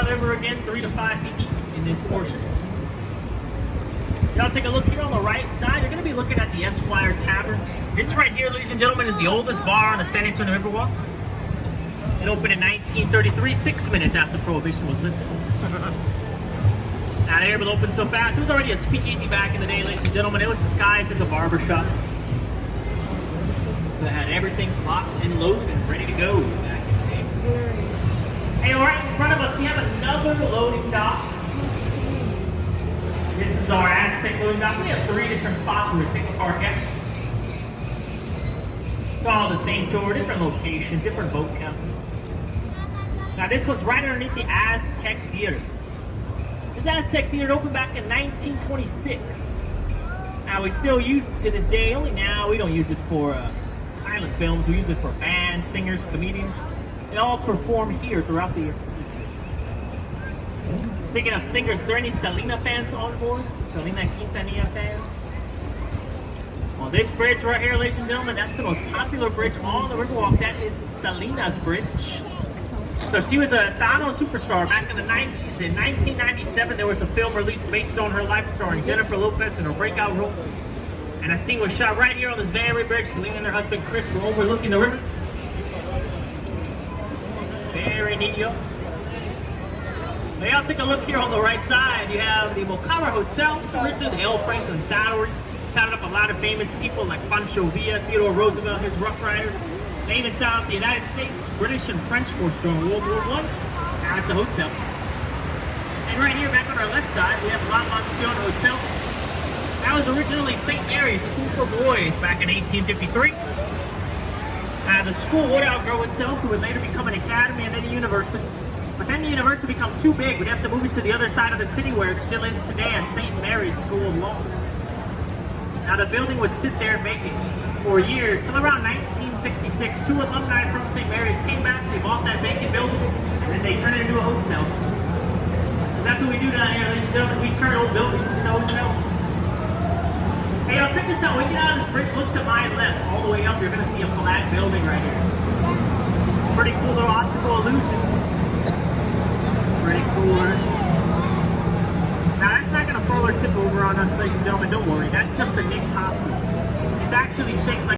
river again, 3 to 5 feet deep in this portion. Y'all take a look here on the right side. You're going to be looking at the Esquire Tavern. This right here, ladies and gentlemen, is the oldest bar on the San Antonio Riverwalk. It opened in 1933, 6 minutes after Prohibition was lifted. Not able to open so fast. It was already a speakeasy back in the day, ladies and gentlemen. It was disguised as a barber shop. That had everything locked and loaded and ready to go back in the day. Hey, right in front of us, we have another loading dock. This is our Aztec loading dock. We have 3 different spots where we take a park at. It's all the same tour, different locations, different boat counts. Now this one's right underneath the Aztec Theater. This Aztec Theater opened back in 1926. Now we still use it to this day, only now we don't use it for silent films. We use it for bands, singers, comedians. They all perform here throughout the year. Speaking of singers, are there any Selena fans on board? Selena Quintanilla fans? Well, this bridge right here, ladies and gentlemen, that's the most popular bridge on the Riverwalk. That is Selena's Bridge. So she was a Tano superstar back in the 90s. In 1997, there was a film released based on her life starring Jennifer Lopez in her breakout role. And a scene was shot right here on this very bridge. Selena and her husband Chris were overlooking the river. Very neat, yo. Now, take a look here on the right side. You have the Mocara Hotel. It's originally the L. Franklin Saddlery. Sounded up a lot of famous people like Pancho Villa, Theodore Roosevelt, his Rough Riders. They even sound the United States, British, and French forces during World War I at the hotel. And right here, back on our left side, we have La Mansion Hotel. That was originally St. Mary's School for Boys back in 1853. The school would outgrow itself. It would later become an academy and then a university. But then the university becomes too big. We'd have to move it to the other side of the city where it still is today at St. Mary's School of Law. Now the building would sit there vacant for years, till around 1966. 2 alumni from St. Mary's came back, they bought that vacant building, and then they turned it into a hotel. So that's what we do down here, ladies and gentlemen. We turn old buildings into hotels. Hey, y'all, check this out. When you get out of this bridge, look to my left. All the way up, you're going to see a flat building right here. Pretty cool little optical illusion. Pretty cool. Now, that's not going to fall or tip over on us, ladies and gentlemen. Don't worry. That's just a Nick costume. It's actually shaped like